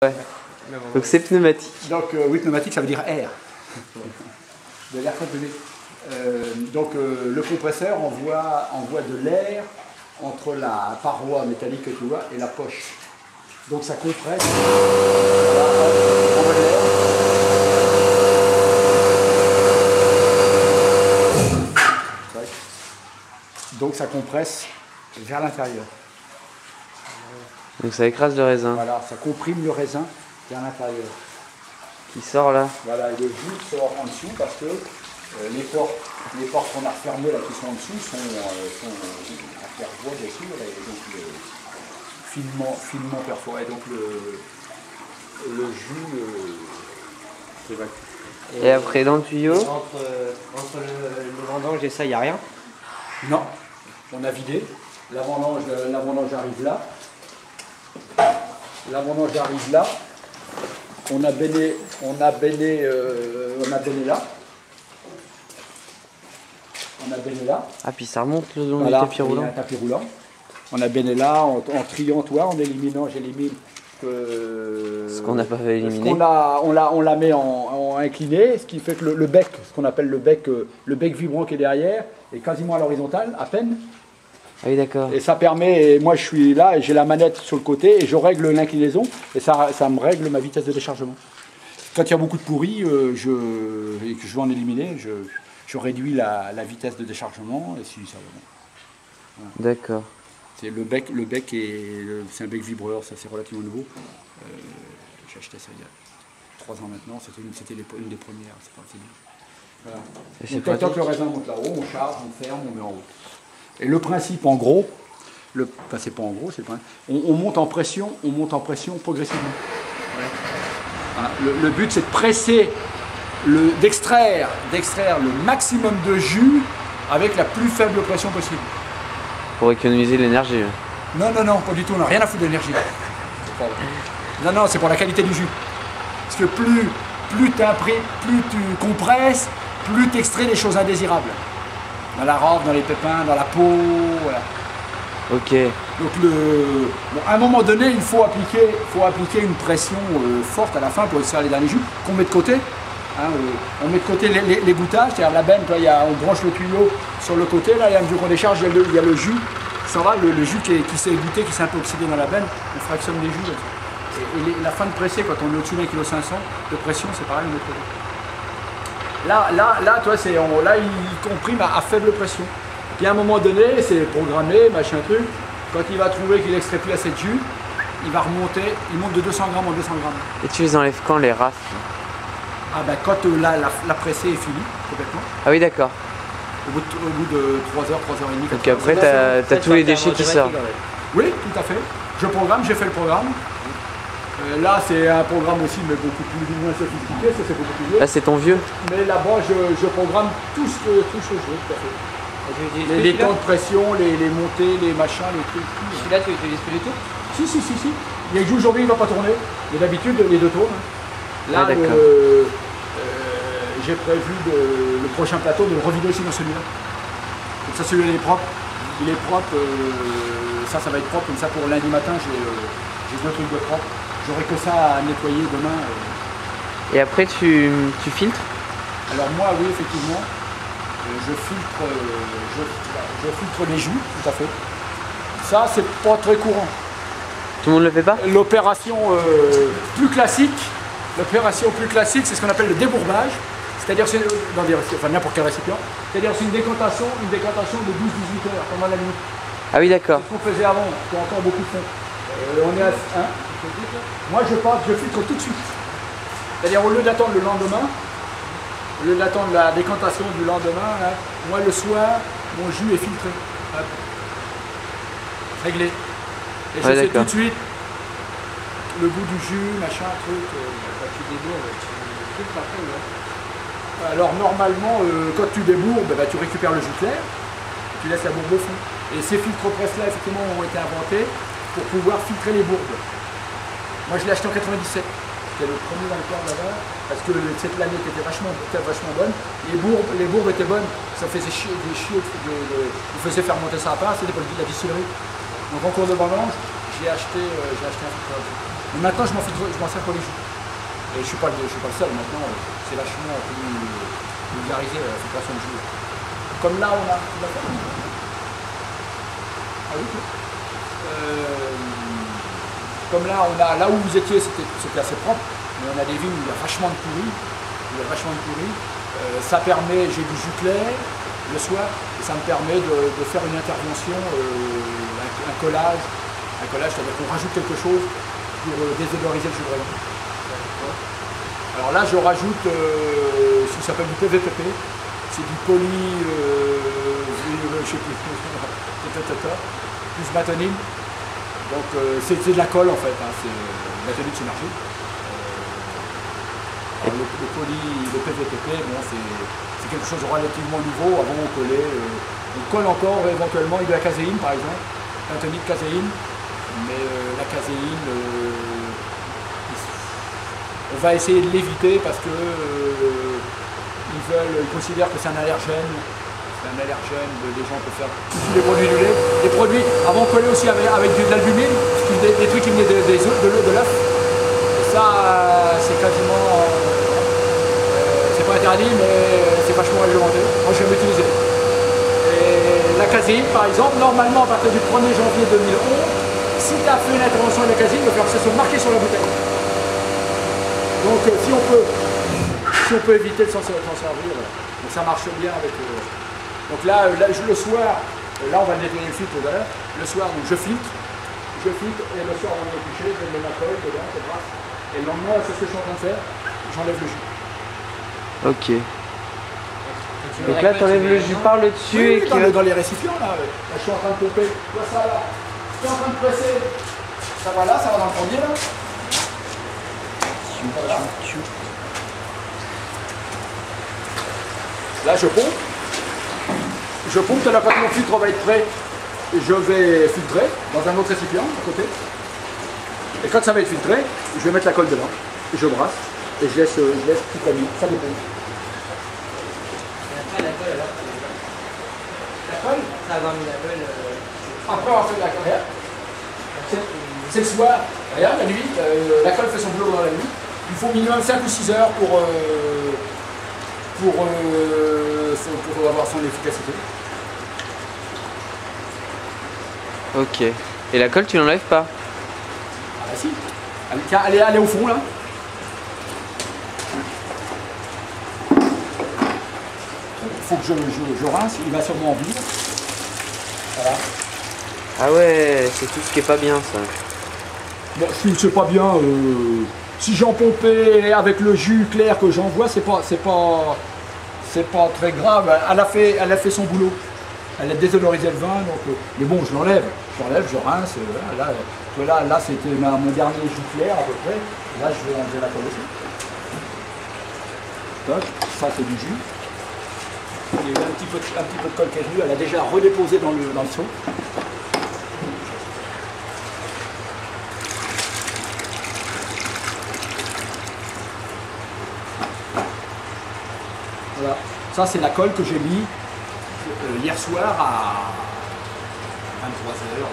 Ouais. Donc c'est pneumatique. Donc oui, pneumatique, ça veut dire air. De l'air comprimé. Le compresseur envoie de l'air entre la paroi métallique que tu vois et la poche. Donc ça compresse. Voilà, on envoie de l'air. Donc ça compresse vers l'intérieur. Donc ça écrase le raisin. Voilà, ça comprime le raisin vers l'intérieur. Qui sort là. Voilà, et le jus sort en dessous parce que les portes qu'on a fermées là qui sont en dessous sont à claire-voie bien sûr, et donc le finement perforé, donc le jus s'évacue. Et après dans le tuyau. Entre le vendange et ça, il n'y a rien? Non, on a vidé. La vendange arrive là. La vendange arrive là. On a béné là. On a béné là. Ah puis ça remonte le long Voilà, du tapis roulant. un tapis roulant. On a béné là en triant, toi, en éliminant, j'élimine ce qu'on n'a pas éliminé. On la met en incliné, ce qui fait que le bec, ce qu'on appelle le bec vibrant qui est derrière, est quasiment à l'horizontale, à peine. Ah oui d'accord. Et ça permet, et moi je suis là et j'ai la manette sur le côté et je règle l'inclinaison et ça me règle ma vitesse de déchargement. Quand il y a beaucoup de pourri et que je veux en éliminer, je réduis la vitesse de déchargement et si ça va bien. Voilà. D'accord. C'est le bec c'est un bec vibreur, ça c'est relativement nouveau. J'ai acheté ça il y a 3 ans maintenant, c'était une des premières, c'est bien. Voilà. Donc tant que le raisin monte là-haut, on charge, on ferme, on met en route. Et le principe en gros, enfin c'est pas en gros, c'est le principe, on monte en pression progressivement. Ouais. Voilà. Le but c'est de presser, d'extraire le maximum de jus avec la plus faible pression possible. Pour économiser l'énergie. Non, pas du tout, on n'a rien à foutre d'énergie. Non, c'est pour la qualité du jus. Parce que plus tu compresses, plus tu extrais des choses indésirables. Dans la robe, dans les pépins, dans la peau, voilà. Ok. Donc à un moment donné, il faut appliquer une pression forte à la fin pour extraire les derniers jus qu'on met de côté. Hein, on met de côté les goûtages, c'est-à-dire la benne, on branche le tuyau sur le côté, là, et à mesure qu'on décharge, il y a le jus, ça va, le jus qui s'est goûté, qui s'est un peu oxydé dans la benne, on fractionne les jus. Et la fin de presser, quand on est au-dessus d'1,5 kg de pression, c'est pareil, on met de côté. Là, toi, là, il comprime à faible pression. Puis à un moment donné, c'est programmé, machin truc. Quand il va trouver qu'il n'extrait plus assez de jus, il va remonter, il monte de 200 grammes en 200 grammes. Et tu les enlèves quand les rafles? Ah ben quand la pressée est finie, complètement. Ah oui d'accord. Au bout de 3 heures, 3 heures et demie. Donc après, tu as tous les déchets qui sortent. Oui, tout à fait. Je programme, j'ai fait le programme. Là, c'est un programme aussi, mais beaucoup plus ou moins sophistiqué, ça c'est beaucoup plus vieux. Là, c'est ton vieux. Mais là-bas, je programme tout ce que je veux, tout à fait. Les temps de pression, les montées, les machins, les trucs. Celui-là, tu utilises plus du tout? Si. Il y a aujourd'hui, il ne va pas tourner. Mais d'habitude, les deux tournent. Là, j'ai prévu le prochain plateau de le revider aussi dans celui-là. Comme ça, celui-là il est propre. Il est propre. Ça va être propre. Comme ça, pour lundi matin, j'ai 2 trucs de propre. J'aurai que ça à nettoyer demain. Et après, tu filtres? Alors moi, oui, effectivement, je filtre les jus, tout à fait. Ça, c'est pas très courant. Tout le monde le fait pas? L'opération plus classique, c'est ce qu'on appelle le débourbage. C'est-à-dire, enfin n'importe quel récipient. C'est-à-dire, c'est une décantation de 12-18 heures pendant la nuit. Ah oui, d'accord. C'est ce qu'on faisait avant, qu'on encore beaucoup font. On est à 1. Moi, je filtre tout de suite. C'est-à-dire, au lieu d'attendre le lendemain, au lieu d'attendre la décantation du lendemain, là, moi, le soir, mon jus est filtré. Hop. Réglé. Et je sais tout de suite le goût du jus, machin, truc. Quand tu débourbes, tu filtres après, ouais. Alors, normalement, quand tu débourbes, tu récupères le jus clair, tu laisses la bourbe au fond. Et ces filtres-presse-là, effectivement, ont été inventés pour pouvoir filtrer les bourbes. Moi, je l'ai acheté en 97. C'était le premier dans le corps là-bas, parce que cette année était vachement bonne. Les bourbes étaient bonnes, ça faisait chier, vous faisiez faire monter ça à part, c'était pour la distillerie. Donc en cours de vendange, j'ai acheté un filtre. Mais maintenant, je m'en sers pour les jus. Et je ne suis pas le seul maintenant, c'est vachement plus vulgarisé la filtration de jus. Comme là, on a. Ah oui, comme là, là où vous étiez, c'était assez propre, mais on a des vignes où il y a vachement de pourri. Ça permet, j'ai du jus clair le soir, et ça me permet de faire une intervention, un collage, c'est-à-dire qu'on rajoute quelque chose pour désodoriser le jus de raisin. Alors là, je rajoute ce qui s'appelle du PVPP, c'est du poly, je sais plus, plus méthionine. Donc c'est de la colle en fait, hein, c'est méthionine synergique. Le PVPP, bon, c'est quelque chose de relativement nouveau. Avant on collait, on colle encore éventuellement avec de la caséine par exemple, un tonique de caséine, mais la caséine, on va essayer de l'éviter parce que ils considèrent que c'est un allergène. Les gens peuvent faire des produits du lait. Des produits, avant on collait aussi avec de l'albumine, des trucs qui venaient de l'œuf. Et ça, c'est quasiment, c'est pas interdit, mais c'est vachement réglementé. Moi, je vais l'utiliser. Et la caséine, par exemple, normalement, à partir du 1er janvier 2011, si tu as fait une intervention avec la caséine, il va falloir que ça soit marqué sur la bouteille. Donc, si on peut éviter de s'en servir, voilà. Donc ça marche bien avec. Donc là, le soir, là on va nettoyer le filtre tout à l'heure. Le soir, donc je filtre, et le soir on va me coucher, je mets ma colle dedans, c'est brasse. Et le lendemain, c'est ce que je suis en train de faire, j'enlève le jus. Ok. Donc là, tu enlèves le jus par le dessus et dans les récipients là, je suis en train de pomper. Tu vois ça là, je suis en train de presser. Ça va là, ça va dans le fournier là. Voilà. Là, je pompe. Je pompe, tout à l'heure, quand mon filtre va être prêt, je vais filtrer dans un autre récipient à côté. Et quand ça va être filtré, je vais mettre la colle dedans. Et je brasse. Et je laisse toute la nuit. Ça dépend. Et après, la colle, alors La colle ça va mis la colle. Après, on fait de la colle. C'est le soir. Regarde, la nuit. La colle fait son boulot dans la nuit. Il faut minimum 5 ou 6 heures pour avoir son efficacité. Ok. Et la colle, tu l'enlèves pas? Ah bah si. Tiens, allez au fond là. Il faut que je rince, il va sûrement en venir. Voilà. Ah ouais, c'est tout ce qui est pas bien ça. Bon, si c'est pas bien, si j'en pompais avec le jus clair que j'envoie, c'est pas très grave. Elle a fait son boulot. Elle a désodorisé le vin, donc, mais bon, je l'enlève, je rince. Là c'était mon dernier jus clair à peu près. Là, je vais enlever la colle aussi. Toc, ça c'est du jus. Il y a eu un petit peu de colle qui est venue, elle a déjà redéposé dans le seau. Voilà, ça c'est la colle que j'ai mis hier soir à 23h.